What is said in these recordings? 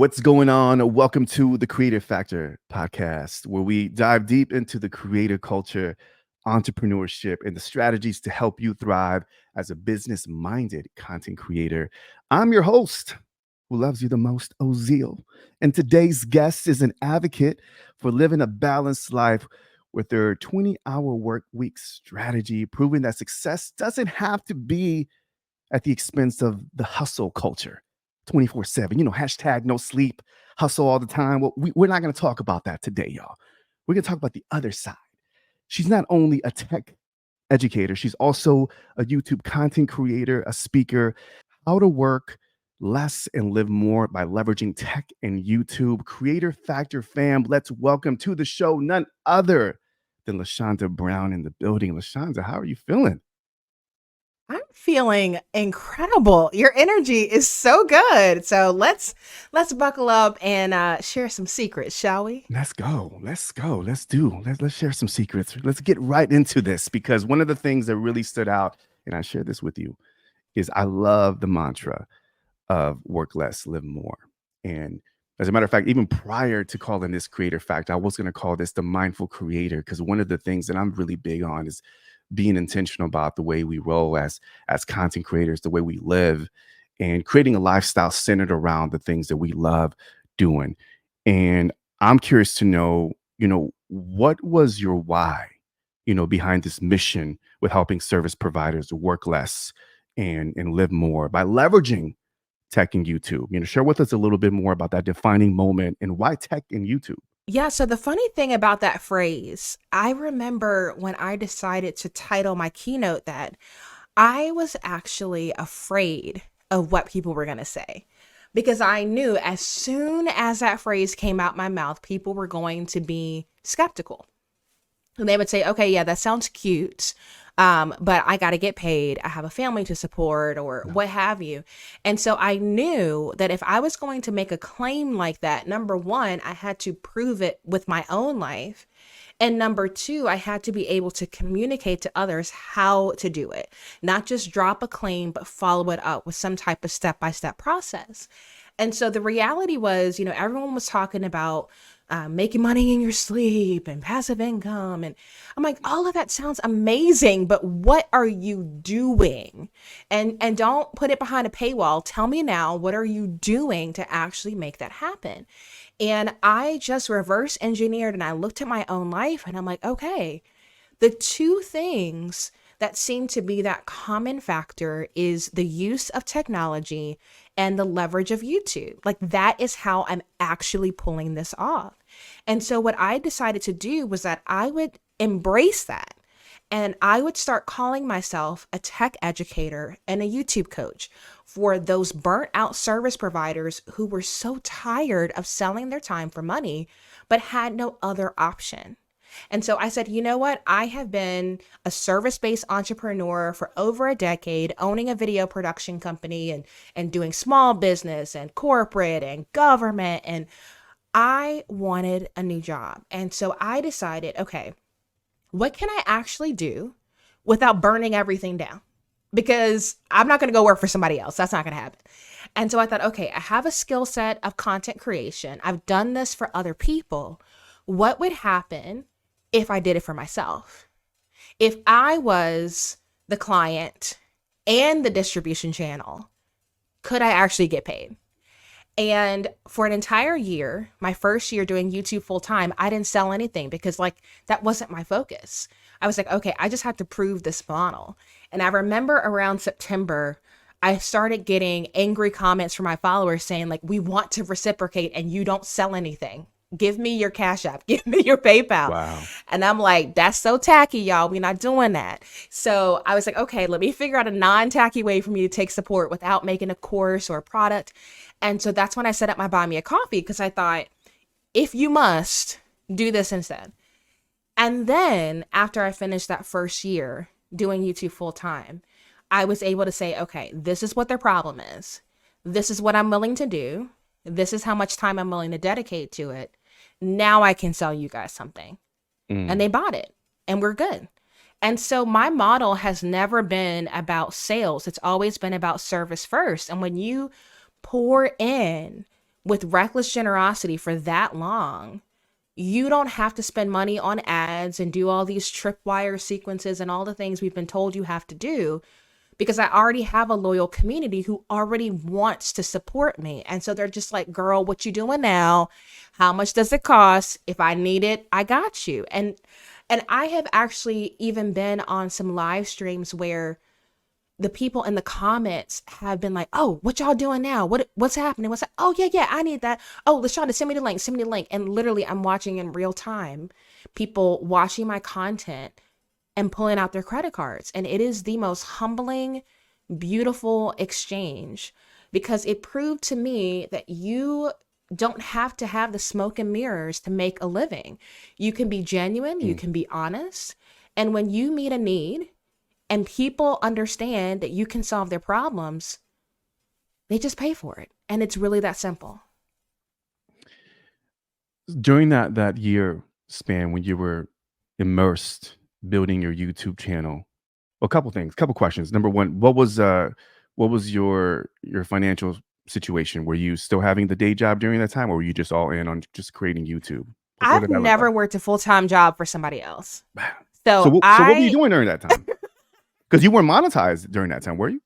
What's going on? Welcome to the Creative Factor podcast, where we dive deep into the creator culture, entrepreneurship, and the strategies to help you thrive as a business-minded content creator. I'm your host, who loves you the most, Ozeal. And today's guest is an advocate for living a balanced life with their 20-hour work week strategy, proving that success doesn't have to be at the expense of the hustle culture 24/7. Hashtag no sleep, hustle all the time. Well, we're not going to talk about that today, y'all. We're going to talk about the other side. She's not only a tech educator, she's also a YouTube content creator, a speaker, how to work less and live more by leveraging tech and YouTube. Creator Factor fam, let's welcome to the show none other than Lashonda Brown in the building. Lashonda, how are you feeling? I'm feeling incredible. Your energy is so good. So let's buckle up and share some secrets, shall we? Let's go. Let's share some secrets. Let's get right into this, because one of the things that really stood out, and I share this with you, is I love the mantra of work less, live more. And as a matter of fact, even prior to calling this Creator Factor, I was going to call this the Mindful Creator, because one of the things that I'm really big on is being intentional about the way we roll as content creators, the way we live, and creating a lifestyle centered around the things that we love doing. And I'm curious to know, what was your why, behind this mission with helping service providers work less and live more by leveraging tech and YouTube? Share with us a little bit more about that defining moment and why tech and YouTube. Yeah, so the funny thing about that phrase, I remember when I decided to title my keynote that, I was actually afraid of what people were going to say, because I knew as soon as that phrase came out my mouth, people were going to be skeptical. And they would say, okay, yeah, that sounds cute. But I got to get paid. I have a family to support, or what have you. And so I knew that if I was going to make a claim like that, number one, I had to prove it with my own life. And number two, I had to be able to communicate to others how to do it, not just drop a claim, but follow it up with some type of step-by-step process. And so the reality was, everyone was talking about making money in your sleep and passive income. And I'm like, all of that sounds amazing, but what are you doing? And don't put it behind a paywall. Tell me now, what are you doing to actually make that happen? And I just reverse engineered and I looked at my own life and I'm like, okay, the two things that seem to be that common factor is the use of technology and the leverage of YouTube. Like, that is how I'm actually pulling this off. And so what I decided to do was that I would embrace that. And I would start calling myself a tech educator and a YouTube coach for those burnt out service providers who were so tired of selling their time for money, but had no other option. And so I said, you know what? I have been a service-based entrepreneur for over a decade, owning a video production company and doing small business and corporate and government. And I wanted a new job. And so I decided, okay, what can I actually do without burning everything down? Because I'm not going to go work for somebody else. That's not going to happen. And so I thought, okay, I have a skill set of content creation. I've done this for other people. What would happen if I did it for myself? If I was the client and the distribution channel, could I actually get paid? And for an entire year, my first year doing YouTube full time, I didn't sell anything because that wasn't my focus. I was like, okay, I just have to prove this model. And I remember around September, I started getting angry comments from my followers saying like, we want to reciprocate and you don't sell anything. Give me your Cash App, give me your PayPal. Wow. And I'm like, that's so tacky, y'all. We're not doing that. So I was like, okay, let me figure out a non-tacky way for me to take support without making a course or a product. And so that's when I set up my Buy Me a Coffee, because I thought, if you must, do this instead. And then after I finished that first year doing YouTube full time, I was able to say, okay, this is what their problem is. This is what I'm willing to do. This is how much time I'm willing to dedicate to it. Now I can sell you guys something. And they bought it and we're good. And so my model has never been about sales. It's always been about service first. And when you pour in with reckless generosity for that long, you don't have to spend money on ads and do all these tripwire sequences and all the things we've been told you have to do, because I already have a loyal community who already wants to support me. And so they're just like, girl, what you doing now? How much does it cost? If I need it, I got you. And I have actually even been on some live streams where the people in the comments have been like, oh, what y'all doing now? What's happening? What's that? Oh, yeah, I need that. Oh, Lashonda, send me the link, send me the link. And literally I'm watching in real time people watching my content and pulling out their credit cards. And it is the most humbling, beautiful exchange, because it proved to me that you don't have to have the smoke and mirrors to make a living. You can be genuine, you can be honest. And when you meet a need and people understand that you can solve their problems, they just pay for it. And it's really that simple. During that year span when you were immersed building your YouTube channel, a couple questions. Number one, what was your financial situation? Were you still having the day job during that time, or were you just all in on just creating YouTube? What I've did that look never like? worked a full-time job for somebody else. So, So so what were you doing during that time? Because you weren't monetized during that time, were you?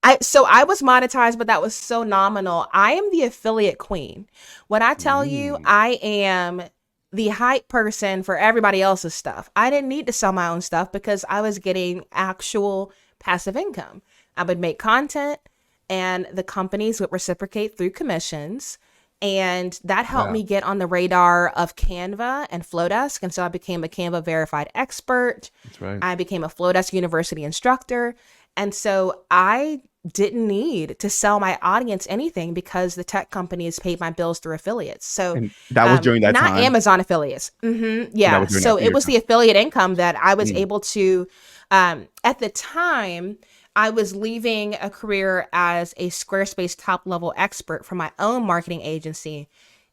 I was monetized, but that was so nominal. I am the affiliate queen. When I tell you I am the hype person for everybody else's stuff, I didn't need to sell my own stuff because I was getting actual passive income. I would make content and the companies would reciprocate through commissions. And that helped me get on the radar of Canva and Flowdesk. And so I became a Canva verified expert. That's right. I became a Flowdesk University instructor. And so I didn't need to sell my audience anything because the tech companies paid my bills through affiliates. So And that was during that not time. Amazon affiliates. That Yeah. was during So that it was time. the affiliate income that I was able to, at the time, I was leaving a career as a Squarespace top level expert for my own marketing agency.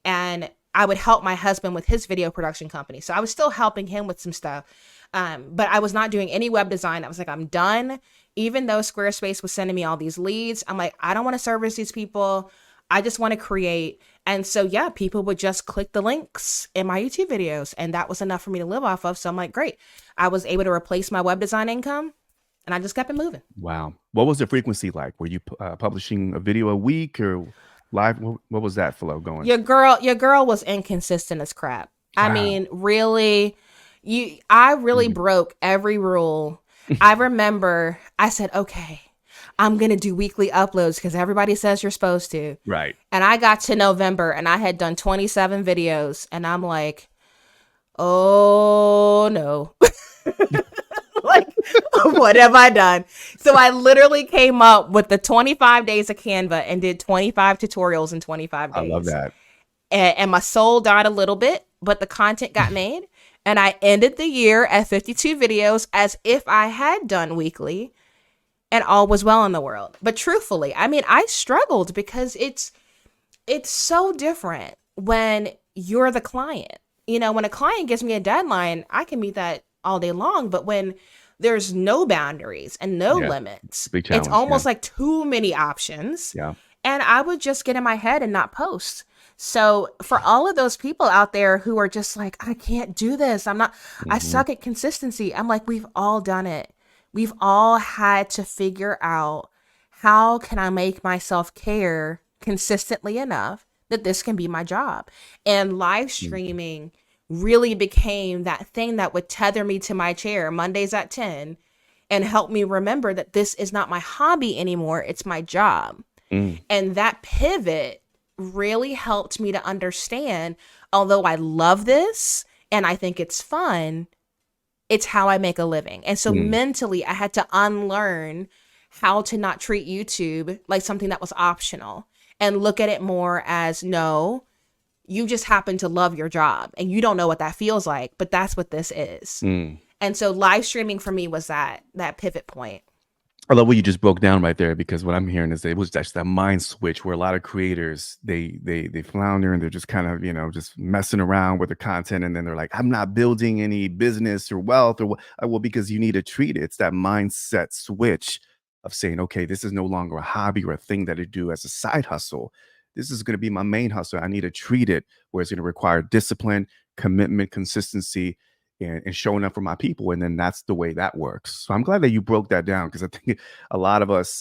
And I would help my husband with his video production company. So I was still helping him with some stuff. But I was not doing any web design. I was like, I'm done. Even though Squarespace was sending me all these leads, I'm like, I don't want to service these people. I just want to create. And so, yeah, people would just click the links in my YouTube videos. And that was enough for me to live off of. So I'm like, great. I was able to replace my web design income. And I just kept it moving. Wow. What was the frequency like? Were you publishing a video a week or live? What was that flow going? Your girl was inconsistent as crap. I mean, really, I really broke every rule. I remember I said, okay, I'm going to do weekly uploads because everybody says you're supposed to. Right. And I got to November and I had done 27 videos and I'm like, oh no. Like, what have I done? So I literally came up with the 25 days of Canva and did 25 tutorials in 25 days. I love that. And my soul died a little bit, but the content got made. And I ended the year at 52 videos as if I had done weekly, and all was well in the world. But truthfully, I mean, I struggled because it's so different when you're the client. You know, when a client gives me a deadline, I can meet that all day long. But when there's no boundaries and no limits, big challenge, it's almost like too many options. Yeah. And I would just get in my head and not post. So for all of those people out there who are just like, I can't do this. I suck at consistency. I'm like, we've all done it. We've all had to figure out, how can I make myself care consistently enough that this can be my job? And live streaming really became that thing that would tether me to my chair Mondays at 10 and help me remember that this is not my hobby anymore. It's my job. And that pivot really helped me to understand, although I love this and I think it's fun, it's how I make a living. And so mentally, I had to unlearn how to not treat YouTube like something that was optional and look at it more as, no, you just happen to love your job and you don't know what that feels like, but that's what this is. And so live streaming for me was that pivot point. I love what you just broke down right there, because what I'm hearing is it was just that mind switch where a lot of creators, they flounder and they're just kind of, just messing around with the content. And then they're like, I'm not building any business or wealth or well, because you need to treat it. It's that mindset switch of saying, okay, this is no longer a hobby or a thing that I do as a side hustle. this is going to be my main hustle. I need to treat it where it's going to require discipline, commitment, consistency, and showing up for my people. And then that's the way that works. So I'm glad that you broke that down, because I think a lot of us,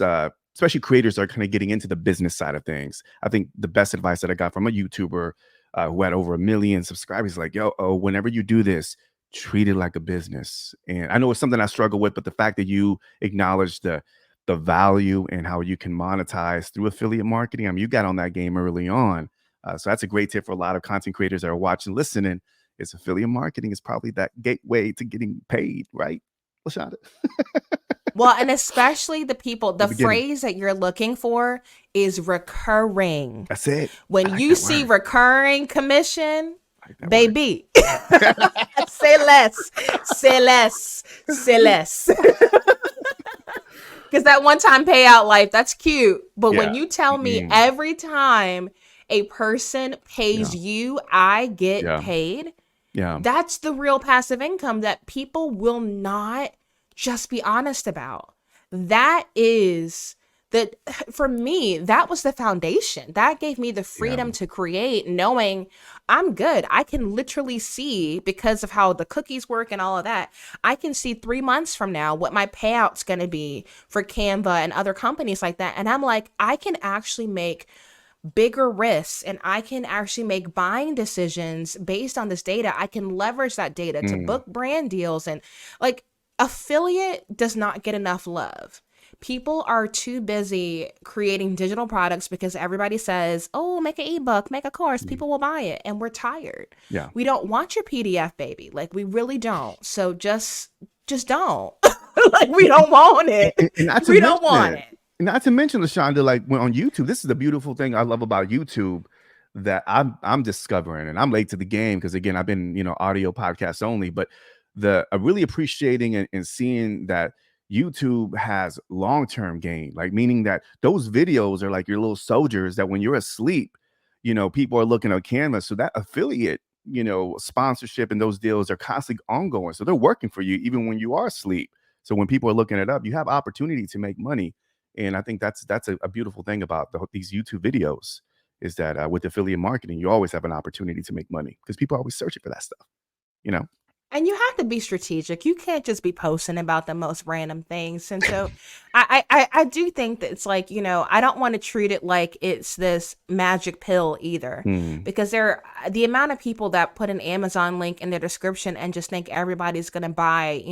especially creators, are kind of getting into the business side of things. I think the best advice that I got from a YouTuber who had over 1 million subscribers, like, whenever you do this, treat it like a business. And I know it's something I struggle with, but the fact that you acknowledge the value and how you can monetize through affiliate marketing, I mean, you got on that game early on. So that's a great tip for a lot of content creators that are watching, listening. Is affiliate marketing is probably that gateway to getting paid, right, Lashonda? Well, and especially the people, the beginning. phrase that you're looking for is recurring. That's it. When you see word. recurring commission, Like baby, say less, say less, say less. Because that one-time payout life, that's cute. But when you tell me every time a person pays you, I get paid, that's the real passive income that people will not just be honest about. That is for me, that was the foundation. That gave me the freedom to create, knowing I'm good. I can literally see, because of how the cookies work and all of that, I can see 3 months from now what my payout's going to be for Canva and other companies like that. And I'm like, I can actually make bigger risks, and I can actually make buying decisions based on this data. I can leverage that data to book brand deals. And like, affiliate does not get enough love. People are too busy creating digital products because everybody says, oh, make an ebook, make a course, people will buy it. And we're tired. We don't want your PDF, baby. Like, we really don't. So just don't. Like, we don't want it. We don't want it. Not to mention, Lashonda, like, when on YouTube, this is the beautiful thing I love about YouTube that I'm discovering, and I'm late to the game because, again, I've been, audio podcasts only, but really appreciating and seeing that YouTube has long-term gain, like, meaning that those videos are like your little soldiers that when you're asleep, people are looking at Canvas. So that affiliate, sponsorship and those deals are constantly ongoing. So they're working for you even when you are asleep. So when people are looking it up, you have opportunity to make money. And I think that's a beautiful thing about these YouTube videos, is that with affiliate marketing, you always have an opportunity to make money because people are always searching for that stuff, And you have to be strategic. You can't just be posting about the most random things. And so I do think that it's like, I don't want to treat it like it's this magic pill either, because the amount of people that put an Amazon link in their description and just think everybody's going to buy,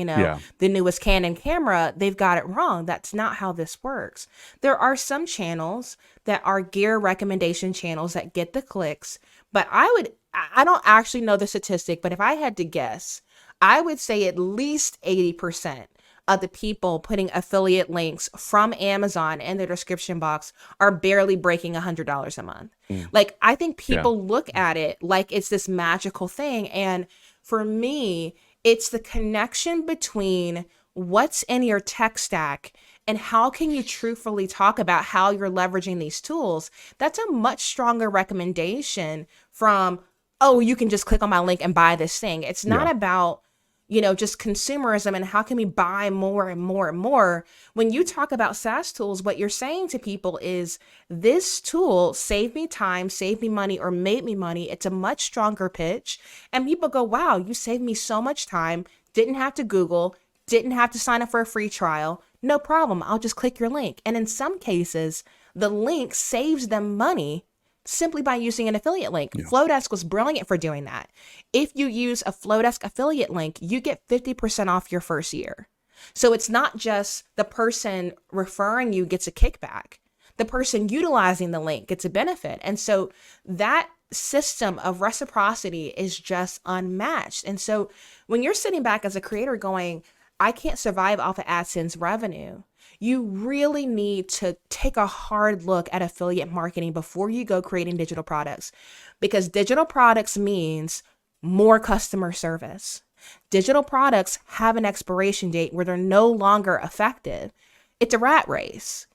the newest Canon camera, they've got it wrong. That's not how this works. There are some channels that are gear recommendation channels that get the clicks, but I don't actually know the statistic, but if I had to guess, I would say at least 80% of the people putting affiliate links from Amazon in their description box are barely breaking $100 a month. Like, I think people look at it like it's this magical thing. And for me, it's the connection between what's in your tech stack and how can you truthfully talk about how you're leveraging these tools. That's a much stronger recommendation from, oh, you can just click on my link and buy this thing. It's not about, just consumerism and how can we buy more and more and more. When you talk about SaaS tools, what you're saying to people is, this tool saved me time, saved me money, or made me money. It's a much stronger pitch. And people go, wow, you saved me so much time. Didn't have to Google, didn't have to sign up for a free trial. No problem. I'll just click your link. And in some cases, the link saves them money simply by using an affiliate link. Flowdesk was brilliant for doing that. If you use a Flowdesk affiliate link, you get 50% off your first year. So it's not just the person referring you gets a kickback. The person utilizing the link gets a benefit. And so that system of reciprocity is just unmatched. And so when you're sitting back as a creator going, I can't survive off of AdSense revenue, you really need to take a hard look at affiliate marketing before you go creating digital products, because digital products means more customer service. Digital products have an expiration date where they're no longer effective. It's a rat race.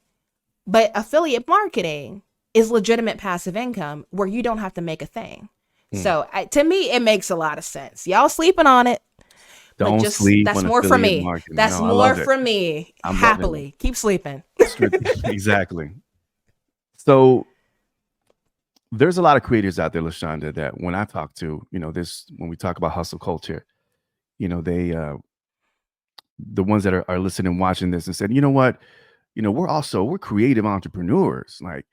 But affiliate marketing is legitimate passive income where you don't have to make a thing. So to me, it makes a lot of sense. Y'all sleeping on it. Don't but just sleep that's on more for affiliate me. marketing. That's No, more for me. I'm Happily. Keep sleeping. Exactly. So there's a lot of creators out there, Lashonda, that when I talk to, this when we talk about hustle culture, they the ones that are listening and watching this and said, you know what, we're creative entrepreneurs. Like,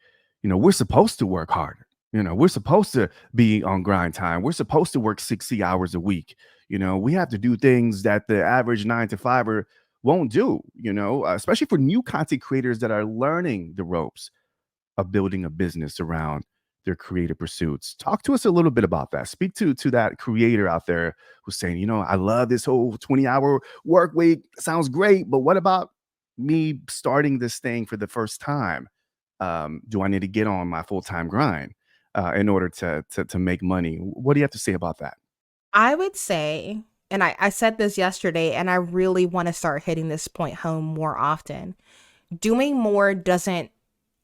we're supposed to work harder. We're supposed to be on grind time. We're supposed to work 60 hours a week. We have to do things that the average 9 to 5er won't do, especially for new content creators that are learning the ropes of building a business around their creative pursuits. Talk to us a little bit about that. Speak to that creator out there who's saying, I love this whole 20-hour work week. Sounds great, but what about me starting this thing for the first time? Do I need to get on my full-time grind in order to make money? What do you have to say about that? I would say, and I said this yesterday, and I really want to start hitting this point home more often. Doing more doesn't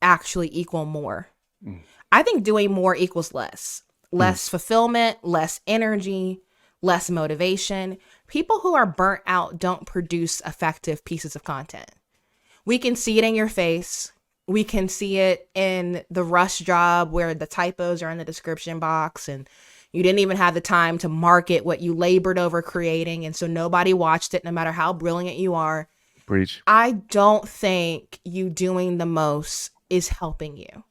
actually equal more. Mm, I think doing more equals mm, less fulfillment, less energy, less motivation. People who are burnt out don't produce effective pieces of content. We can see it in your face. We can see it in the rush job where the typos are in the description box and you didn't even have the time to market what you labored over creating. And so nobody watched it, no matter how brilliant you are. preach. I don't think you doing the most is helping you.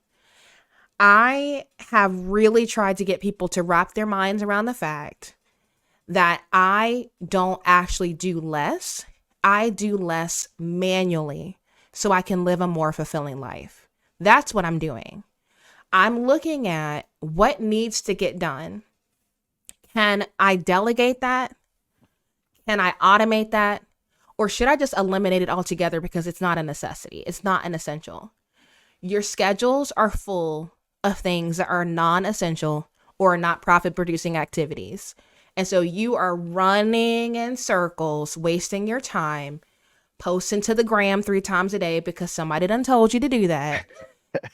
I have really tried to get people to wrap their minds around the fact that I don't actually do less. I do less manually so I can live a more fulfilling life. That's what I'm doing. I'm looking at what needs to get done. Can I delegate that? Can I automate that? Or should I just eliminate it altogether because it's not a necessity? It's not an essential. Your schedules are full of things that are non-essential or not profit producing activities. And so you are running in circles, wasting your time, posting to the gram 3 times a day because somebody done told you to do that.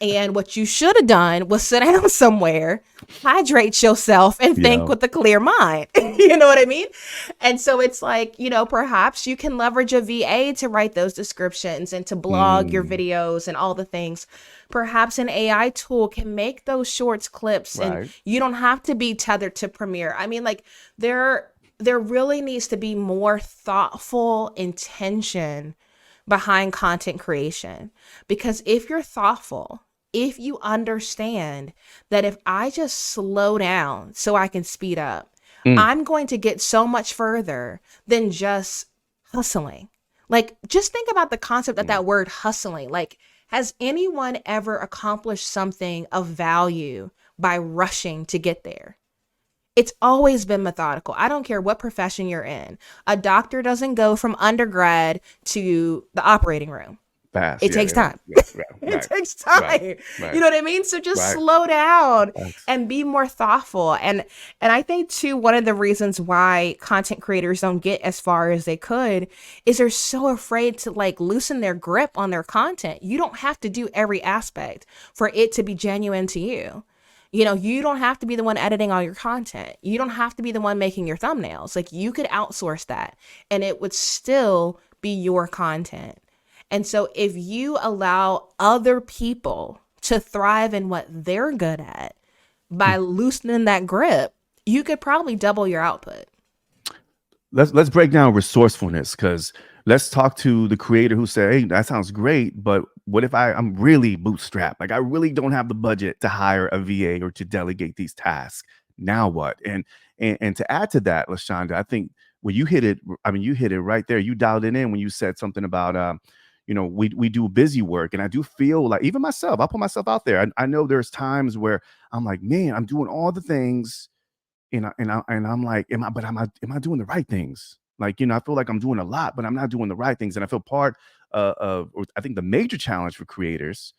And what you should have done was sit down somewhere, hydrate yourself, and think Yeah. with a clear mind. You know what I mean? And so it's like, perhaps you can leverage a VA to write those descriptions and to blog your Mm, videos and all the things. Perhaps an AI tool can make those shorts clips and right. you don't have to be tethered to Premiere. I mean, like there really needs to be more thoughtful intention behind content creation. Because if you're thoughtful, if you understand that if I just slow down so I can speed up, Mm, I'm going to get so much further than just hustling. Like, just think about the concept of mm. that word hustling. Like, has anyone ever accomplished something of value by rushing to get there? It's always been methodical. I don't care what profession you're in. A doctor doesn't go from undergrad to the operating room. Fast. It Yeah, takes yeah, time. yeah, yeah, It right, takes right, time. You right, know what I mean? So just right. slow down Facts. and be more thoughtful. And I think too, one of the reasons why content creators don't get as far as they could is they're so afraid to like loosen their grip on their content. You don't have to do every aspect for it to be genuine to you. You don't have to be the one editing all your content. You don't have to be the one making your thumbnails. Like, you could outsource that and it would still be your content. And so if you allow other people to thrive in what they're good at by loosening that grip, you could probably double your output. Let's break down resourcefulness, because let's talk to the creator who said, hey, that sounds great, but what if I'm really bootstrapped? Like, I really don't have the budget to hire a VA or to delegate these tasks. Now what? And to add to that, Lashonda, I think when you hit it, I mean, you hit it right there. You dialed it in when you said something about we do busy work. And I do feel like, even myself, I'll put myself out there. I know there's times where I'm like, man, I'm doing all the things, and I'm like, am I doing the right things? Like, I feel like I'm doing a lot, but I'm not doing the right things. And I feel part or I think the major challenge for creators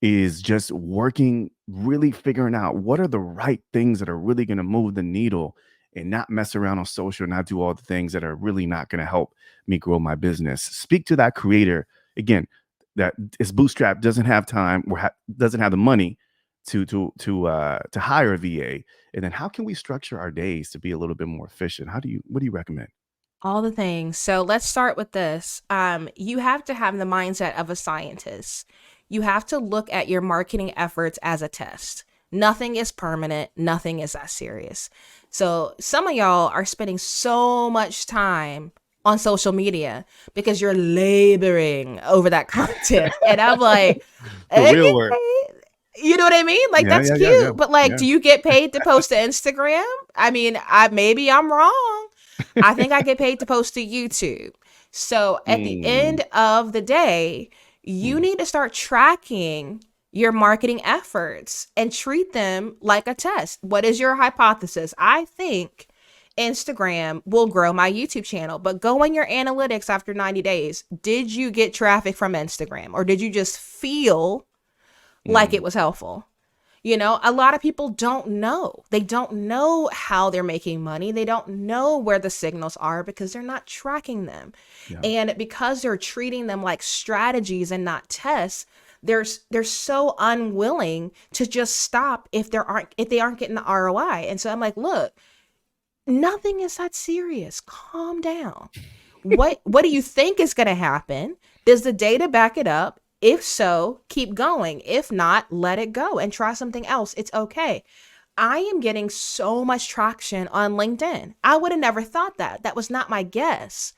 is just working, really figuring out what are the right things that are really going to move the needle, and not mess around on social, not do all the things that are really not going to help me grow my business. Speak to that creator again that is bootstrapped, doesn't have time, or doesn't have the money to hire a VA. And then how can we structure our days to be a little bit more efficient? What do you recommend? All the things. So let's start with this. You have to have the mindset of a scientist. You have to look at your marketing efforts as a test. Nothing is permanent. Nothing is that serious. So some of y'all are spending so much time on social media because you're laboring over that content. And I'm like, The okay, real work. you know what I mean? Like, Yeah, that's yeah, yeah, yeah, cute. But like, yeah. do you get paid to post to Instagram? I mean, maybe I'm wrong. I think I get paid to post to YouTube. So at the Mm, end of the day, you mm, need to start tracking your marketing efforts and treat them like a test. What is your hypothesis? I think Instagram will grow my YouTube channel, but go in your analytics after 90 days. Did you get traffic from Instagram, or did you just feel like it mm. was helpful? You know, a lot of people don't know. They don't know how they're making money. They don't know where the signals are because they're not tracking them. Yeah. And because they're treating them like strategies and not tests, they're so unwilling to just stop if they aren't getting the ROI. And so I'm like, look, nothing is that serious. Calm down. What do you think is going to happen? Does the data back it up? If so, keep going. If not, let it go and try something else. It's okay. I am getting so much traction on LinkedIn. I would have never thought that. That was not my guess.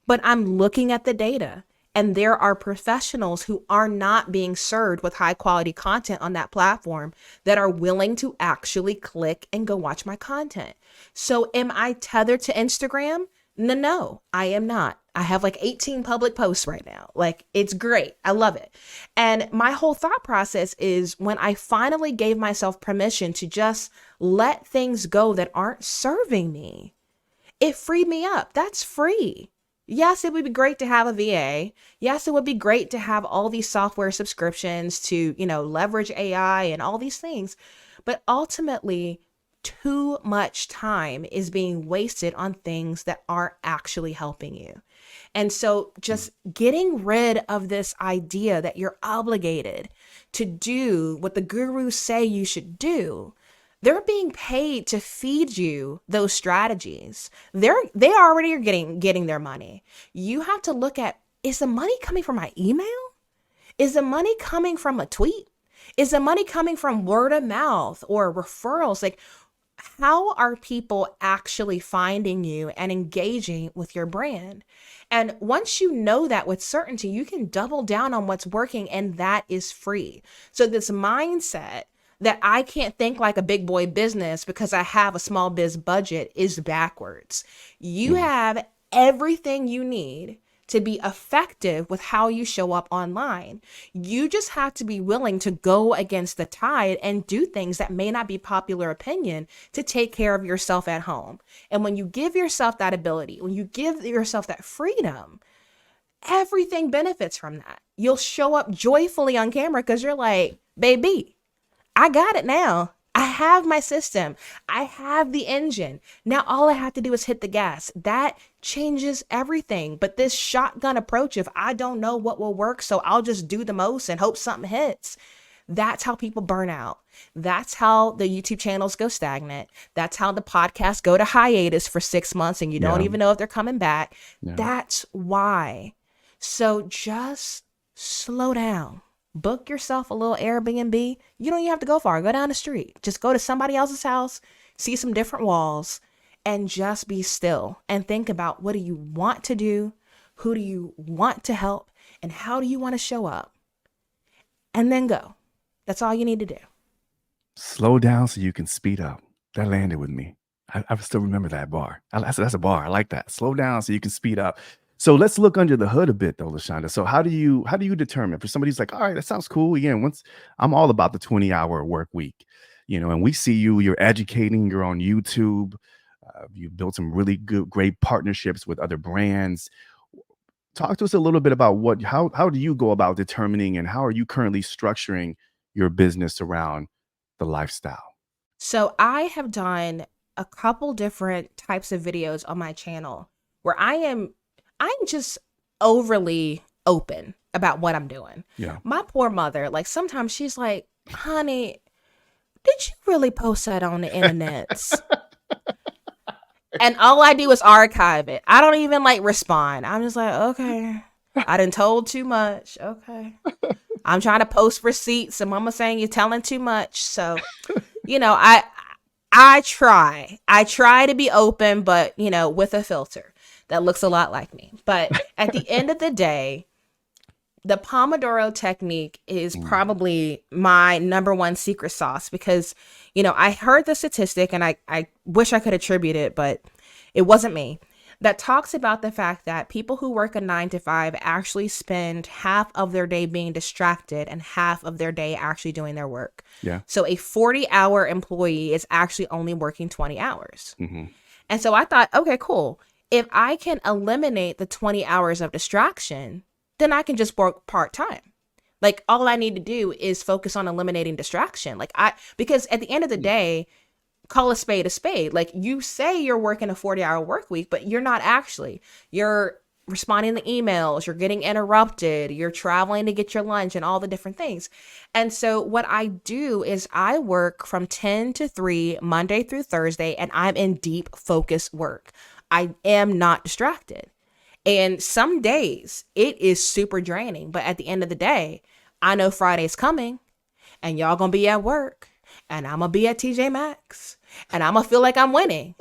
But I'm looking at the data, and there are professionals who are not being served with high quality content on that platform that are willing to actually click and go watch my content. So am I tethered to Instagram? No, I am not. I have like 18 public posts right now. Like, it's great. I love it. And my whole thought process is when I finally gave myself permission to just let things go that aren't serving me, it freed me up. That's free. Yes, it would be great to have a VA. Yes, it would be great to have all these software subscriptions to, leverage AI and all these things. But ultimately, too much time is being wasted on things that aren't actually helping you. And so just getting rid of this idea that you're obligated to do what the gurus say you should do. They're being paid to feed you those strategies. They already are getting their money. You have to look at, is the money coming from my email? Is the money coming from a tweet? Is the money coming from word of mouth or referrals? Like, how are people actually finding you and engaging with your brand? And once you know that with certainty, you can double down on what's working, and that is free. So this mindset that I can't think like a big boy business because I have a small biz budget is backwards. You Mm. have everything you need to be effective with how you show up online. You just have to be willing to go against the tide and do things that may not be popular opinion to take care of yourself at home. And when you give yourself that ability, when you give yourself that freedom, everything benefits from that. You'll show up joyfully on camera because you're like, baby, I got it now. I have my system. I have the engine. Now all I have to do is hit the gas. That changes everything. But this shotgun approach of I don't know what will work, so I'll just do the most and hope something hits. That's how people burn out. That's how the YouTube channels go stagnant. That's how the podcasts go to hiatus for 6 months and you don't Yeah. even know if they're coming back. Yeah. That's why. So just slow down. Book yourself a little Airbnb. You don't even have to go far. Go down the street. Just go to somebody else's house, see some different walls, and just be still and think about, what do you want to do? Who do you want to help? And how do you want to show up? And then go. That's all you need to do. Slow down so you can speed up. That landed with me. I still remember that bar. That's a bar. I like that. Slow down so you can speed up. So let's look under the hood a bit, though, Lashonda. So how do you determine, for somebody who's like, all right, that sounds cool. Again, once I'm all about the 20-hour work week, and we see you're educating, you're on YouTube, you've built some really good, great partnerships with other brands. Talk to us a little bit about how do you go about determining, and how are you currently structuring your business around the lifestyle? So I have done a couple different types of videos on my channel where I'm just overly open about what I'm doing. Yeah. My poor mother, like sometimes she's like, honey, did you really post that on the internets? And all I do is archive it. I don't even like respond. I'm just like, okay, I done told too much. Okay. I'm trying to post receipts and mama saying you're telling too much. So, I try to be open, but with a filter that looks a lot like me. But at the end of the day, the Pomodoro technique is probably my number one secret sauce because, I heard the statistic and I wish I could attribute it, but it wasn't me, that talks about the fact that people who work a 9 to 5 actually spend half of their day being distracted and half of their day actually doing their work. Yeah. So a 40-hour employee is actually only working 20 hours. Mm-hmm. And so I thought, okay, cool. If I can eliminate the 20 hours of distraction, then I can just work part-time. Like all I need to do is focus on eliminating distraction. Because at the end of the day, call a spade a spade. Like you say you're working a 40-hour work week, but you're not actually. You're responding to emails, you're getting interrupted, you're traveling to get your lunch and all the different things. And so what I do is I work from 10 to 3 Monday through Thursday, and I'm in deep focus work. I am not distracted. And some days it is super draining, but at the end of the day, I know Friday's coming and y'all gonna be at work and I'm gonna be at TJ Maxx and I'm gonna feel like I'm winning.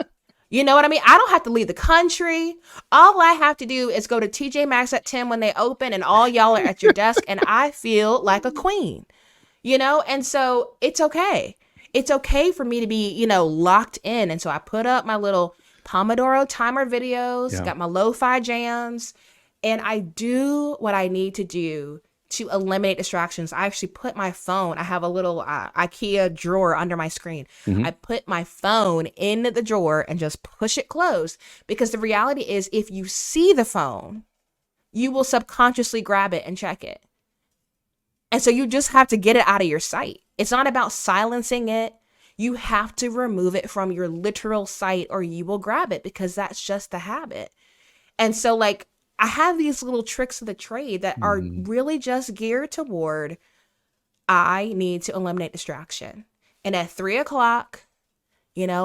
You know what I mean? I don't have to leave the country. All I have to do is go to TJ Maxx at 10 when they open and all y'all are at your desk and I feel like a queen, And so it's okay. It's okay for me to be, locked in. And so I put up my little Pomodoro timer videos, got my lo-fi jams, and I do what I need to do to eliminate distractions. I actually put my phone, I have a little IKEA drawer under my screen. Mm-hmm. I put my phone in the drawer and just push it closed because the reality is if you see the phone, you will subconsciously grab it and check it. And so you just have to get it out of your sight. It's not about silencing it. You have to remove it from your literal sight or you will grab it because that's just the habit. And so I have these little tricks of the trade that are really just geared toward I need to eliminate distraction. And at 3:00,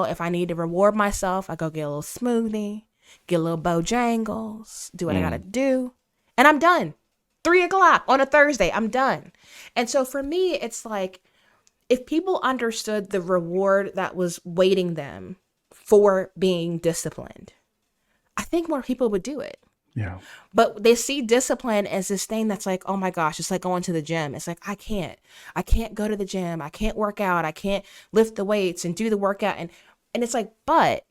if I need to reward myself, I go get a little smoothie, get a little Bojangles, do what I gotta do, and I'm done. 3:00 on a Thursday, I'm done. And so for me, it's like, if people understood the reward that was waiting them for being disciplined, I think more people would do it. Yeah. But they see discipline as this thing that's like, oh my gosh, it's like going to the gym. It's like, I can't go to the gym. I can't work out. I can't lift the weights and do the workout. And it's like, but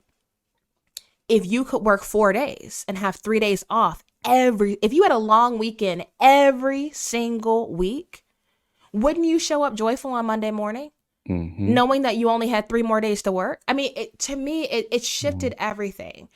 if you could work 4 days and have 3 days off if you had a long weekend every single week, wouldn't you show up joyful on Monday morning? Mm-hmm. Knowing that you only had 3 more days to work? I mean, to me, it shifted everything.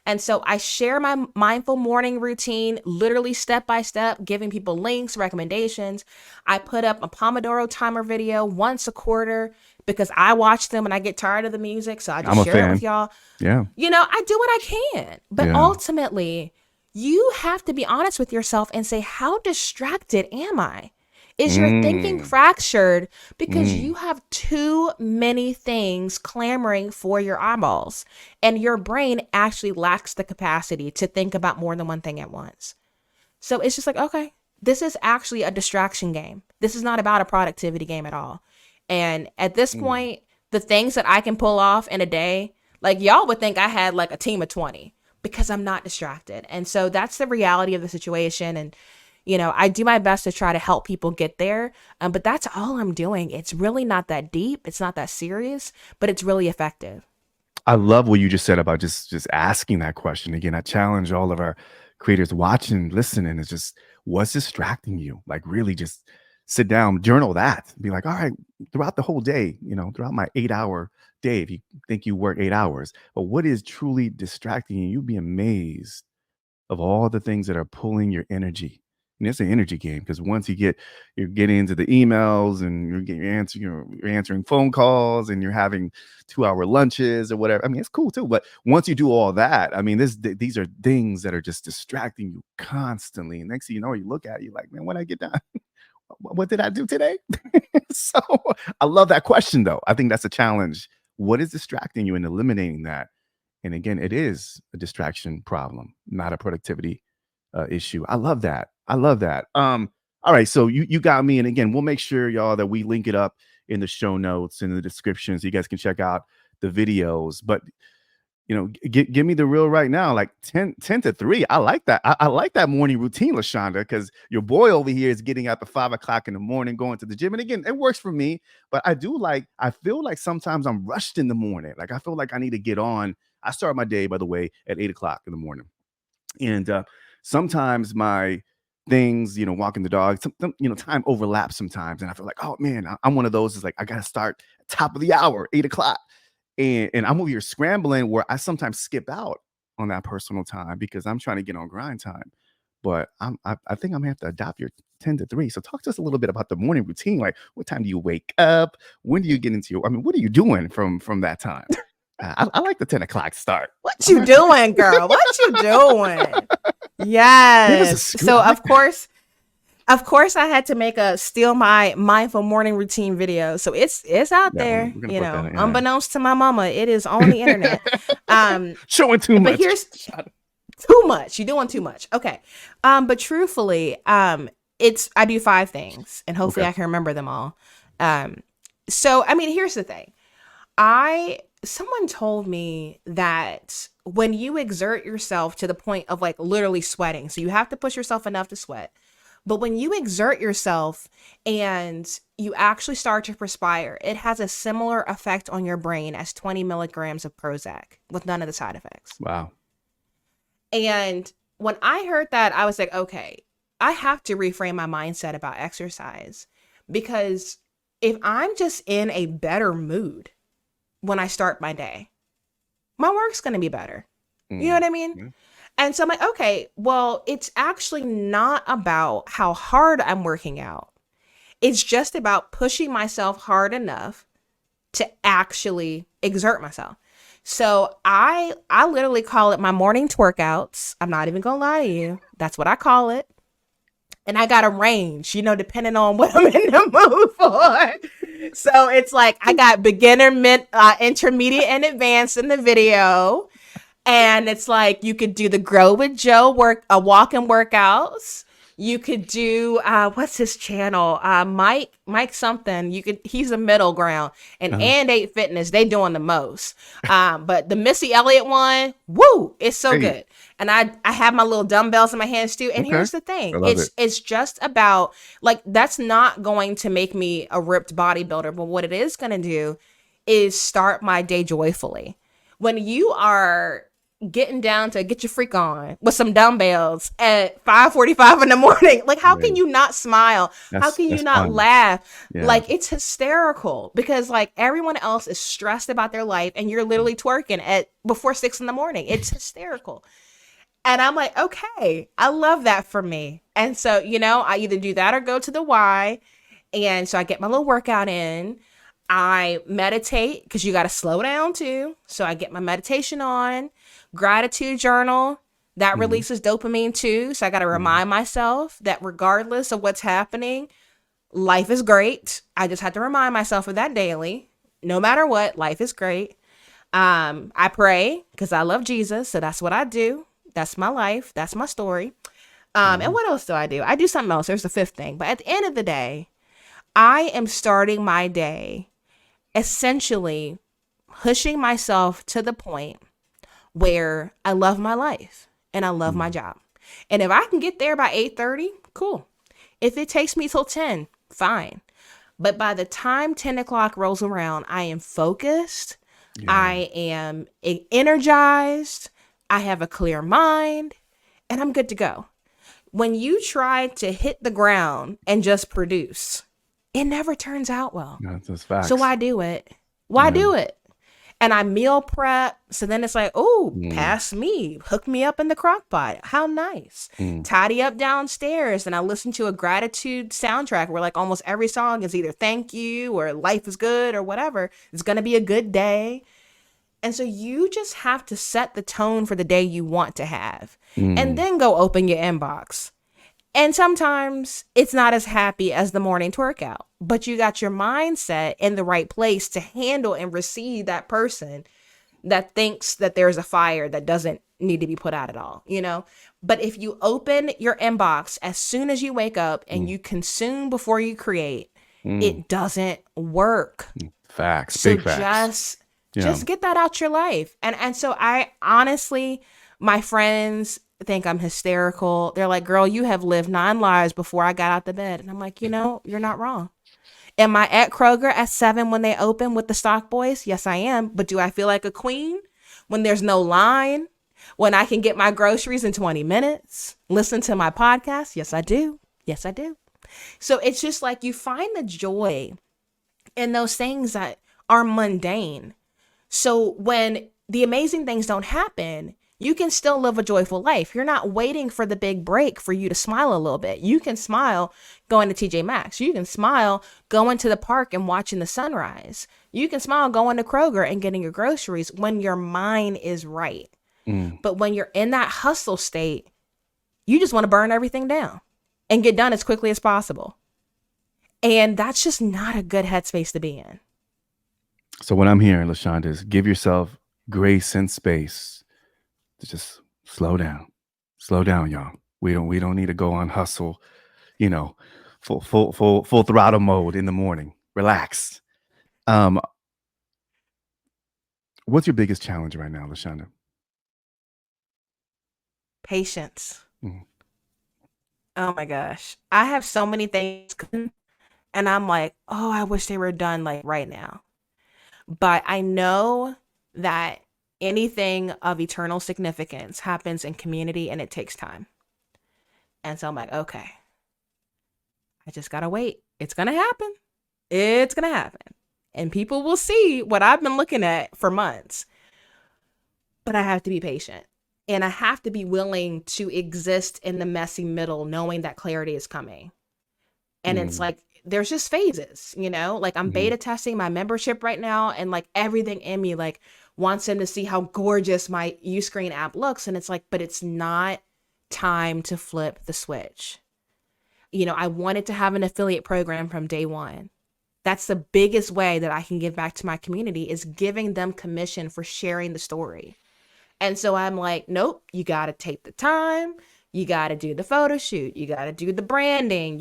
And so I share my mindful morning routine, literally step by step, giving people links, recommendations. I put up a Pomodoro timer video once a quarter because I watch them and I get tired of the music. So I just share it with y'all. Yeah. I do what I can. But ultimately, you have to be honest with yourself and say, how distracted am I? Is your thinking fractured because you have too many things clamoring for your eyeballs and your brain actually lacks the capacity to think about more than one thing at once? So it's just like, okay, this is actually a distraction game. This is not about a productivity game at all. And at this point, the things that I can pull off in a day, like y'all would think I had like a team of 20 because I'm not distracted. And so that's the reality of the situation. And I do my best to try to help people get there, but that's all I'm doing. It's really not that deep. It's not that serious, but it's really effective. I love what you just said about just asking that question. Again, I challenge all of our creators watching, listening, is just, what's distracting you? Like really just sit down, journal that. Be like, all right, throughout the whole day, throughout my 8-hour day, if you think you work 8 hours, but what is truly distracting you? You'd be amazed of all the things that are pulling your energy. And it's an energy game because once you're getting into the emails and you're answering phone calls and you're having 2-hour lunches or whatever. I mean, it's cool too. But once you do all that, I mean, these are things that are just distracting you constantly. And next thing you know, you look at it, you're like, man, when I get done, what did I do today? So I love that question though. I think that's a challenge. What is distracting you and eliminating that? And again, it is a distraction problem, not a productivity issue. I love that. All All right, so you got me, and again, we'll make sure, y'all, that we link it up in the show notes and the description so you guys can check out the videos. But give me the real right now, like 10 to 3. I like that. I like that morning routine, Lashonda, because your boy over here is getting up at 5 o'clock in the morning, going to the gym. And again, it works for me, but I feel like sometimes I'm rushed in the morning. Like I feel like I need to get on. I start my day, by the way, at 8 o'clock in the morning. And sometimes my things, walking the dog, time overlaps sometimes. And I feel like, oh man, I'm one of those is like, I got to start top of the hour, 8 o'clock. And I'm over here scrambling where I sometimes skip out on that personal time because I'm trying to get on grind time. But I think I'm gonna have to adopt your 10 to 3. So talk to us a little bit about the morning routine. Like, what time do you wake up? When do you get into what are you doing from that time? I like the 10 o'clock start. What you doing, girl? What you doing? Yes. So of course, I had to make a steal my mindful morning routine video. So it's out there, unbeknownst to my mama, it is on the internet. Showing too much. But here's too much. You're doing too much. Okay. But truthfully, I do 5 things, and hopefully I can remember them all. So I mean, here's the thing. Someone told me that when you exert yourself to the point of like literally sweating, so you have to push yourself enough to sweat. But when you exert yourself and you actually start to perspire, it has a similar effect on your brain as 20 milligrams of Prozac with none of the side effects. Wow. And when I heard that, I was like, okay, I have to reframe my mindset about exercise, because if I'm just in a better mood when I start my day, my work's going to be better. You know what I mean? Yeah. And so I'm like, okay, well, it's actually not about how hard I'm working out. It's just about pushing myself hard enough to actually exert myself. So I literally call it my morning twerkouts. I'm not even going to lie to you. That's what I call it. And I got a range, depending on what I'm in the mood for. So it's like I got beginner, intermediate, and advanced in the video. And it's like you could do the Grow with Joe walking workouts. You could do what's his channel? Mike something. He's a middle ground. And And 8 Fitness, they doing the most. But the Missy Elliott one, woo, it's so good. And I have my little dumbbells in my hands too. And here's the thing. It's just about, like, that's not going to make me a ripped bodybuilder, but what it is going to do is start my day joyfully. When you are getting down to get your freak on with some dumbbells at 5:45 in the morning, like, how can you not smile? How can you not laugh? Yeah. Like, it's hysterical because, like, everyone else is stressed about their life and you're literally twerking before 6 in the morning. It's hysterical. And I'm like, okay, I love that for me. And so, I either do that or go to the Y. And so I get my little workout in. I meditate, because you got to slow down too. So I get my meditation on. Gratitude journal, that releases dopamine too. So I got to remind myself that regardless of what's happening, life is great. I just have to remind myself of that daily. No matter what, life is great. I pray because I love Jesus. So that's what I do. That's my life. That's my story. And what else do? I do something else. There's the 5th thing. But at the end of the day, I am starting my day essentially pushing myself to the point where I love my life and I love my job. And if I can get there by 8:30, cool. If it takes me till 10, fine. But by the time 10 o'clock rolls around, I am focused. Yeah. I am energized. I have a clear mind, and I'm good to go. When you try to hit the ground and just produce, it never turns out well. That's facts. So why do it? Why do it? And I meal prep. So then it's like, pass me, hook me up in the crock pot. How nice. Tidy up downstairs. And I listen to a gratitude soundtrack where, like, almost every song is either thank you or life is good or whatever. It's going to be a good day. And so you just have to set the tone for the day you want to have and then go open your inbox. And sometimes it's not as happy as the morning twerkout, but you got your mindset in the right place to handle and receive that person that thinks that there's a fire that doesn't need to be put out at all, you know? But if you open your inbox as soon as you wake up and Mm, you consume before you create, mm, it doesn't work. facts, So big facts. just Yeah. get that out your life. And so I honestly, my friends think I'm hysterical. They're like, "Girl, you have lived 9 lives before I got out the bed." And I'm like, "You know, you're not wrong." Am I at Kroger at 7 when they open with the stock boys? Yes, I am. But do I feel like a queen when there's no line? When I can get my groceries in 20 minutes? Listen to my podcast? Yes, I do. Yes, I do. So it's just like you find the joy in those things that are mundane. So when the amazing things don't happen, you can still live a joyful life. You're not waiting for the big break for you to smile a little bit. You can smile going to TJ Maxx. You can smile going to the park and watching the sunrise. You can smile going to Kroger and getting your groceries when your mind is right. Mm. But when you're in that hustle state, you just want to burn everything down and get done as quickly as possible. And that's just not a good headspace to be in. So what I'm hearing, Lashonda, is give yourself grace and space to just slow down. Slow down, y'all. We don't need to go on hustle, you know, full throttle mode in the morning. Relax. Um, what's your biggest challenge right now, Lashonda? Patience. Mm, Oh my gosh. I have so many things and I'm like, oh, I wish they were done like right now. But I know that anything of eternal significance happens in community and it takes time. And so I'm like, okay, I just gotta wait. It's gonna happen. It's gonna happen. And people will see what I've been looking at for months. But I have to be patient. And I have to be willing to exist in the messy middle, knowing that clarity is coming. And it's mm, like, there's just phases, you know? Like I'm mhm. beta testing my membership right now, and like everything in me like wants them to see how gorgeous my Uscreen app looks. And it's like, but it's not time to flip the switch. You know, I wanted to have an affiliate program from day one. That's the biggest way that I can give back to my community is giving them commission for sharing the story. And so I'm like, nope, you got to take the time. You got to do the photo shoot. You got to do the branding.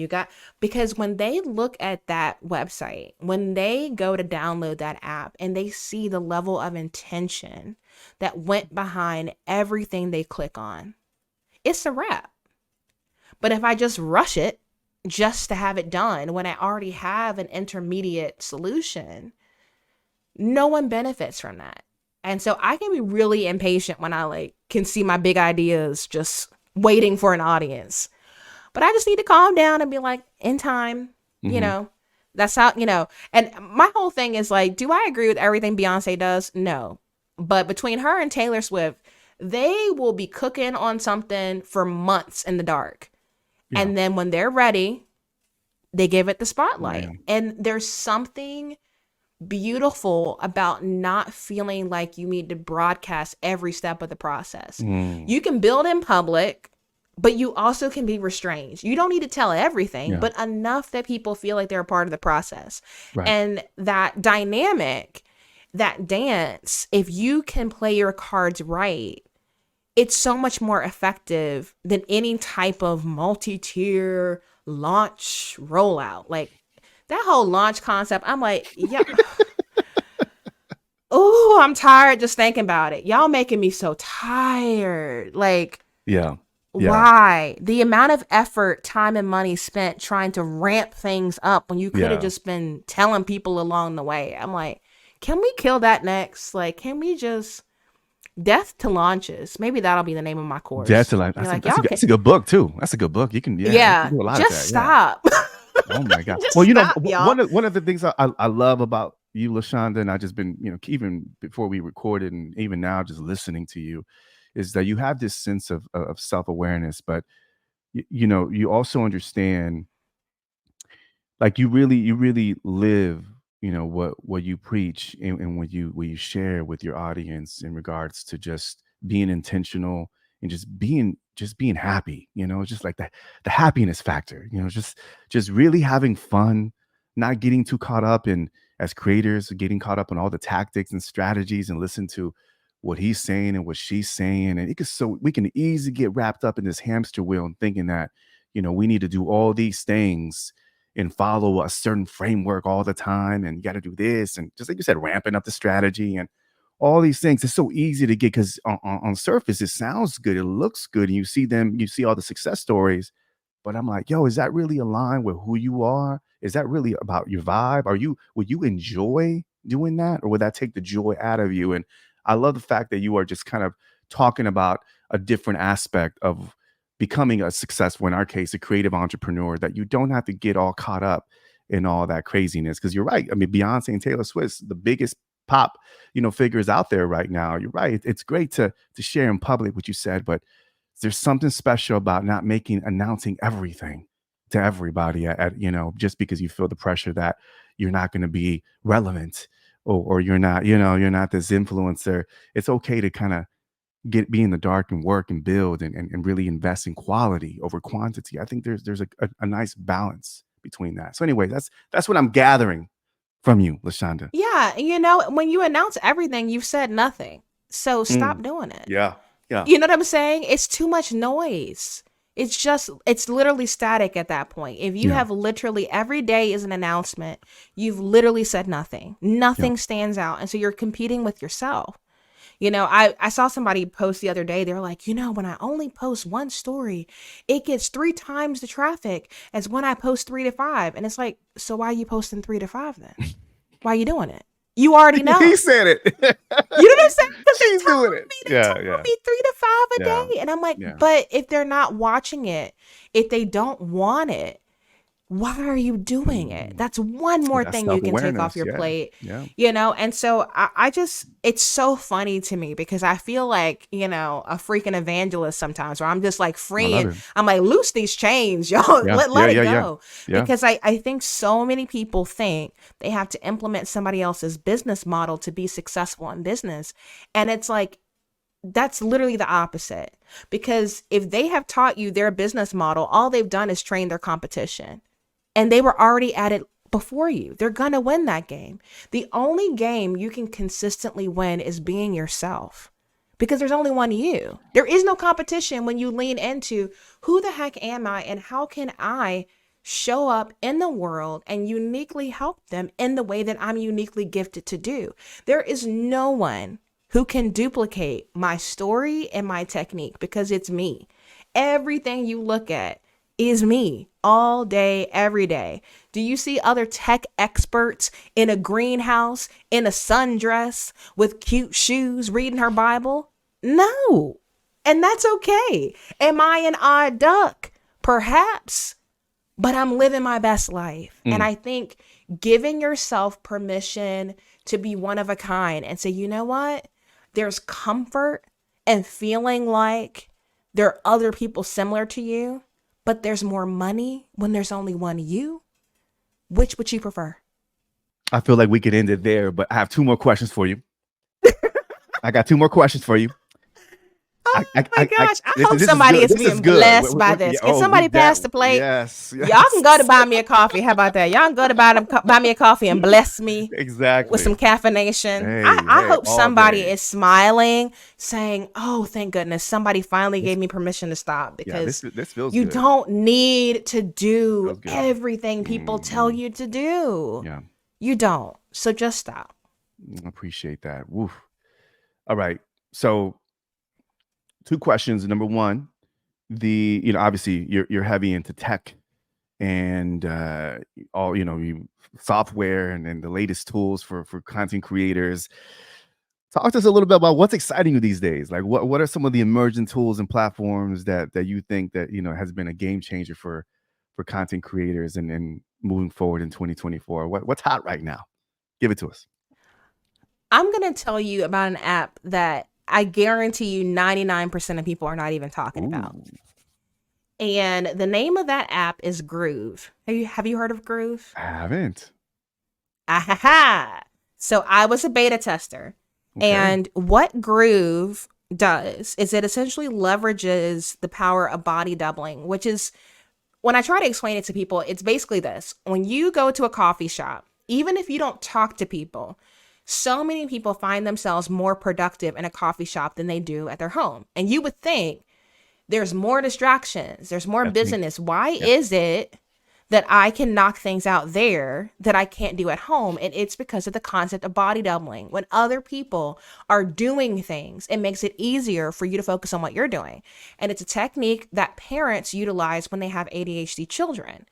Because when they look at that website, when they go to download that app and they see the level of intention that went behind everything they click on, it's a wrap. But if I just rush it just to have it done when I already have an intermediate solution, no one benefits from that. And so I can be really impatient when I like can see my big ideas just waiting for an audience. But I just need to calm down and be like, in time, you Mhm. know, that's how, you know. And my whole thing is like, do I agree with everything Beyonce does? No. But between her and Taylor Swift, they will be cooking on something for months in the dark. Yeah. And then when they're ready, they give it the spotlight. Man. And there's something beautiful about not feeling like you need to broadcast every step of the process. Mm. You can build in public, but you also can be restrained. You don't need to tell everything, Yeah. but enough that people feel like they're a part of the process. Right. And that dynamic, that dance, if you can play your cards right, it's so much more effective than any type of multi-tier launch rollout. Like that whole launch concept, I'm like, yeah. Oh, I'm tired just thinking about it. Y'all making me so tired. Like, Yeah. Yeah. why? The amount of effort, time, and money spent trying to ramp things up when you could have Yeah. just been telling people along the way. I'm like, can we kill that next? Like, can we just death to launches? Maybe that'll be the name of my That's course. a like You're that's a like, that's a y'all good can, that's a good book too. That's a good book. You can you can yeah, do a lot of just that. Yeah. stop. Oh my God. Just Well, you know, stop, y'all. one of the things I love about you, Lashonda, and I just been, you know, even before we recorded and even now just listening to you, is that you have this sense of self-awareness, but you know, you also understand like you really live, you know, what you preach and what you share with your audience in regards to just being intentional and just being happy, you know, just like the happiness factor, you know, just really having fun, not getting too caught up in, as creators, getting caught up in all the tactics and strategies, and listen to what he's saying and what she's saying. And we can easily get wrapped up in this hamster wheel and thinking that, we need to do all these things and follow a certain framework all the time. And you got to do this. And just like you said, ramping up the strategy and all these things. It's so easy to get, because on surface, it sounds good. It looks good. And you see all the success stories. But I'm like, yo, is that really aligned with who you are? Is that really about your vibe? Would you enjoy doing that, or would that take the joy out of you? And I love the fact that you are just kind of talking about a different aspect of becoming a successful, in our case, a creative entrepreneur, that you don't have to get all caught up in all that craziness. Because you're right. I mean, Beyonce and Taylor Swift, the biggest pop, figures out there right now. You're right. It's great to share in public what you said, but there's something special about not announcing everything to everybody just because you feel the pressure that you're not going to be relevant, or you're not, you're not this influencer. It's okay to kind of be in the dark and work and build and really invest in quality over quantity. I think there's a nice balance between that. So anyway, that's what I'm gathering from you, Lashonda. Yeah. When you announce everything, you've said nothing. So stop doing it. Yeah. Yeah. You know what I'm saying? It's too much noise. It's literally static at that point. If you have literally every day is an announcement, you've literally said nothing. Nothing stands out. And so you're competing with yourself. I saw somebody post the other day. They were like, when I only post one story, it gets 3 times the traffic as when I post 3 to 5. And it's like, so why are you posting 3 to 5 then? Why are you doing it? You already know. He said it. You know what I'm saying? She's doing it. They're telling me 3 to 5 a day. And I'm like, but if they're not watching it, if they don't want it, why are you doing it? That's one more thing you can take off your plate, And so I just, it's so funny to me because I feel like, a freaking evangelist sometimes where I'm just like freeing. I'm like, loose these chains, y'all. Let it go. Because I think so many people think they have to implement somebody else's business model to be successful in business. And it's like, that's literally the opposite. Because if they have taught you their business model, all they've done is train their competition. And they were already at it before you. They're going to win that game. The only game you can consistently win is being yourself, because there's only one you. There is no competition when you lean into who the heck am I and how can I show up in the world and uniquely help them in the way that I'm uniquely gifted to do. There is no one who can duplicate my story and my technique, because it's me. Everything you look at is me all day, every day. Do you see other tech experts in a greenhouse, in a sundress, with cute shoes, reading her Bible? No. And that's okay. Am I an odd duck? Perhaps. But I'm living my best life. And I think giving yourself permission to be one of a kind and say, you know what? There's comfort and feeling like there are other people similar to you. But there's more money when there's only one you. Which would you prefer? I feel like we could end it there, but I have 2 more questions for you. I got 2 more questions for you. Oh my gosh. I hope somebody is being blessed by this. Can somebody pass the plate? Yes. Y'all can go to buy me a coffee. How about that? Y'all can go to buy me a coffee and bless me. Exactly. With some caffeination. I hope somebody is smiling, saying, oh, thank goodness. Somebody finally gave me permission to stop, because this feels you good. don't need to do everything people tell you to do. Yeah. You don't. So just stop. I appreciate that. Woof. All right. So 2 questions. Number 1, obviously you're heavy into tech and all, software and then the latest tools for content creators. Talk to us a little bit about what's exciting you these days. Like what are some of the emerging tools and platforms that you think that, has been a game changer for content creators and moving forward in 2024? What's hot right now? Give it to us. I'm going to tell you about an app that I guarantee you 99% of people are not even talking about. And the name of that app is Groove. Have you heard of Groove? I haven't. So I was a beta tester. Okay. And what Groove does is it essentially leverages the power of body doubling, which is, when I try to explain it to people, it's basically this. When you go to a coffee shop, even if you don't talk to people, So many people find themselves more productive in a coffee shop than they do at their home. And you would think there's more distractions, there's more Definitely. busyness. Why Yeah. is it that I can knock things out there that I can't do at home? And it's because of the concept of body doubling. When other people are doing things, it makes it easier for you to focus on what you're doing. And it's a technique that parents utilize when they have ADHD children.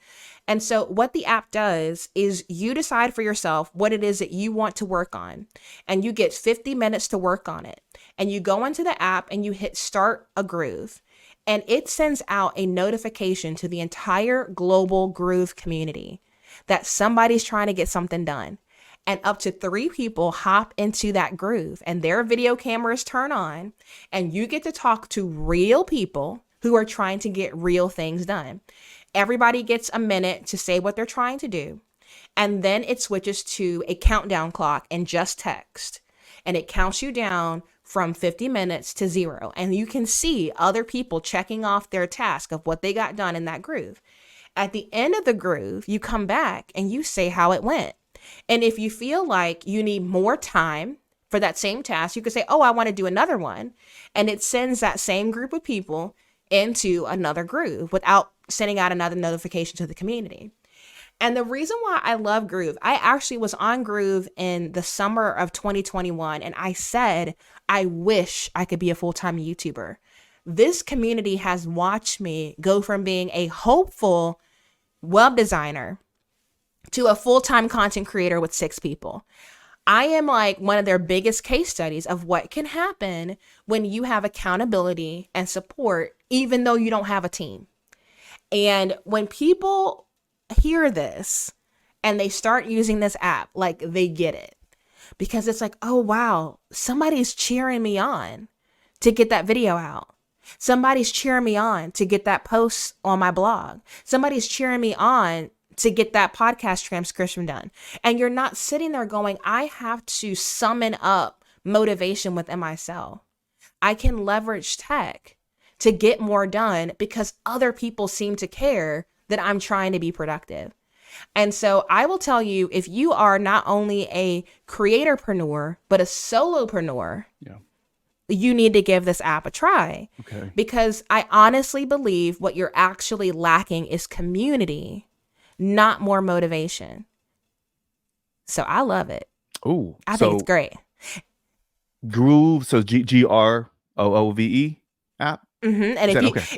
And so what the app does is you decide for yourself what it is that you want to work on, and you get 50 minutes to work on it. And you go into the app and you hit start a groove, and it sends out a notification to the entire global groove community that somebody's trying to get something done. And up to 3 people hop into that groove, and their video cameras turn on, and you get to talk to real people who are trying to get real things done. Everybody gets a minute to say what they're trying to do. And then it switches to a countdown clock and just text. And it counts you down from 50 minutes to 0. And you can see other people checking off their task of what they got done in that groove. At the end of the groove, you come back and you say how it went. And if you feel like you need more time for that same task, you could say, oh, I want to do another one. And it sends that same group of people into another groove without sending out another notification to the community. And the reason why I love Groove, I actually was on Groove in the summer of 2021, and I said, I wish I could be a full-time YouTuber. This community has watched me go from being a hopeful web designer to a full-time content creator with 6 people. I am like one of their biggest case studies of what can happen when you have accountability and support, even though you don't have a team. And when people hear this and they start using this app, like they get it, because it's like, oh, wow, somebody's cheering me on to get that video out. Somebody's cheering me on to get that post on my blog. Somebody's cheering me on to get that podcast transcription done. And you're not sitting there going, I have to summon up motivation within myself. I can leverage tech to get more done because other people seem to care that I'm trying to be productive. And so I will tell you, if you are not only a creatorpreneur, but a solopreneur, you need to give this app a try. Okay. Because I honestly believe what you're actually lacking is community, not more motivation. So I love it. Oh, I think it's great. Groove, so GROOVE app. Mm-hmm. And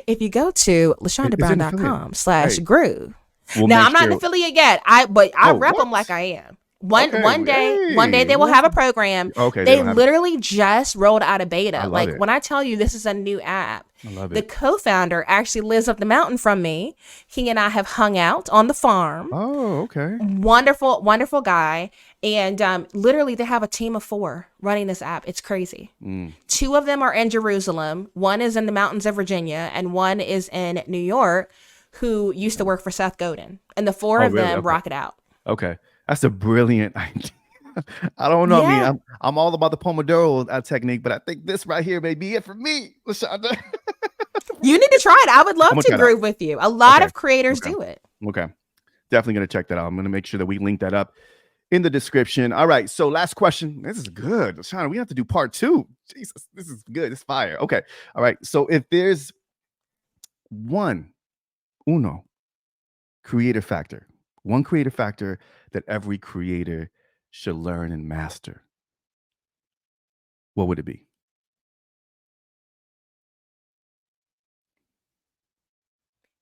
if you go to LashondaBrown.com/groove. Now I'm not an affiliate yet. I rep them like I am. One day they will have a program. Okay, they literally just rolled out a beta. Like when I tell you this is a new app, I love the it. co-founder actually lives up the mountain from me. He and I have hung out on the farm. Oh, okay. Wonderful, wonderful guy. And literally they have a team of 4 running this app. It's crazy. 2 of them are in Jerusalem. One is in the mountains of Virginia and one is in New York, who used to work for Seth Godin. And the 4 of them rock it out. Okay. That's a brilliant idea. I don't know. Yeah. I mean, I'm all about the Pomodoro technique, but I think this right here may be it for me, Lashonda. You need to try it. I would love to groove with you. A lot of creators do it. Okay. Definitely going to check that out. I'm going to make sure that we link that up in the description. All right. So last question. This is good. Lashonda, we have to do part 2. Jesus, this is good. It's fire. Okay. All right. So if there's one creative factor that every creator should learn and master, what would it be?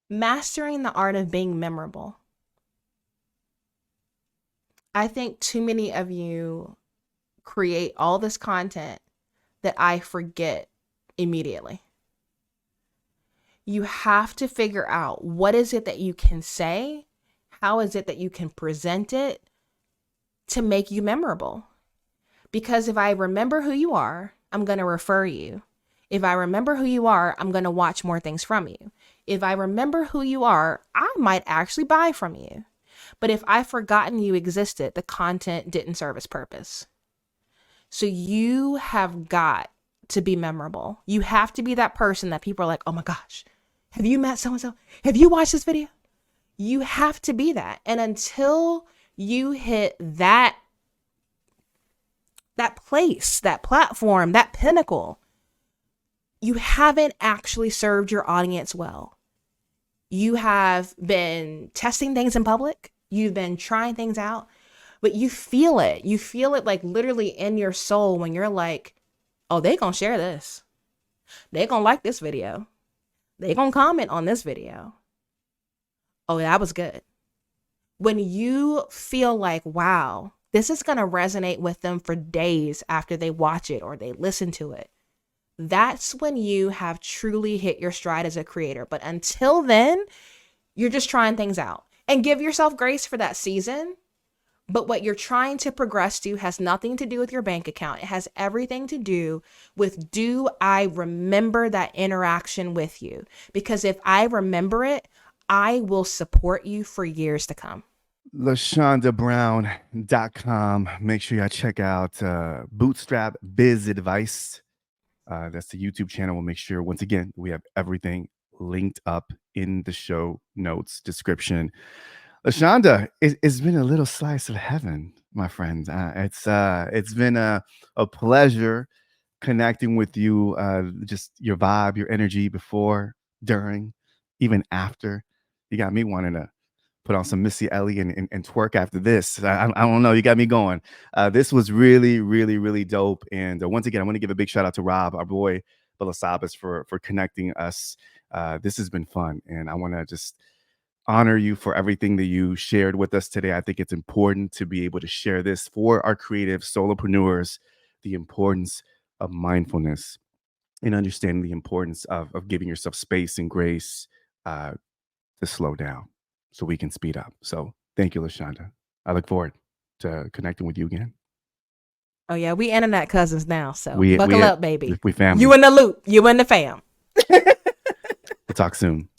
Mastering the art of being memorable. I think too many of you create all this content that I forget immediately. You have to figure out what is it that you can say, how is it that you can present it to make you memorable. Because if I remember who you are, I'm going to refer you. If I remember who you are, I'm going to watch more things from you. If I remember who you are, I might actually buy from you. But if I've forgotten you existed, the content didn't serve its purpose. So you have got to be memorable. You have to be that person that people are like, oh my gosh, have you met so-and-so? Have you watched this video? You have to be that. And until you hit that that place, that platform, that pinnacle, you haven't actually served your audience well. You have been testing things in public, you've been trying things out, but you feel it. You feel it like literally in your soul when you're like, oh, they gonna share this. They gonna like this video. They gonna comment on this video. Oh, that was good. When you feel like, wow, this is gonna resonate with them for days after they watch it or they listen to it, that's when you have truly hit your stride as a creator. But until then, you're just trying things out, and give yourself grace for that season. But what you're trying to progress to has nothing to do with your bank account. It has everything to do with, do I remember that interaction with you? Because if I remember it, I will support you for years to come. LashondaBrown.com. Make sure y'all check out Bootstrap Biz Advice. That's the YouTube channel. We'll make sure, once again, we have everything linked up in the show notes description. Lashonda, it's been a little slice of heaven, my friend. It's been a pleasure connecting with you. Just your vibe, your energy before, during, even after. You got me wanting to put on some Missy Elliott and twerk after this. I don't know. You got me going. This was really, really, really dope. And once again, I want to give a big shout out to Rob, our boy Belasabas, for connecting us. This has been fun, and I want to just honor you for everything that you shared with us today. I think it's important to be able to share this for our creative solopreneurs, the importance of mindfulness and understanding the importance of giving yourself space and grace to slow down so we can speed up. So thank you, Lashonda. I look forward to connecting with you again. Oh yeah, we internet cousins now, so We buckle up, baby. we family. You in the loop. You in the fam. We'll talk soon.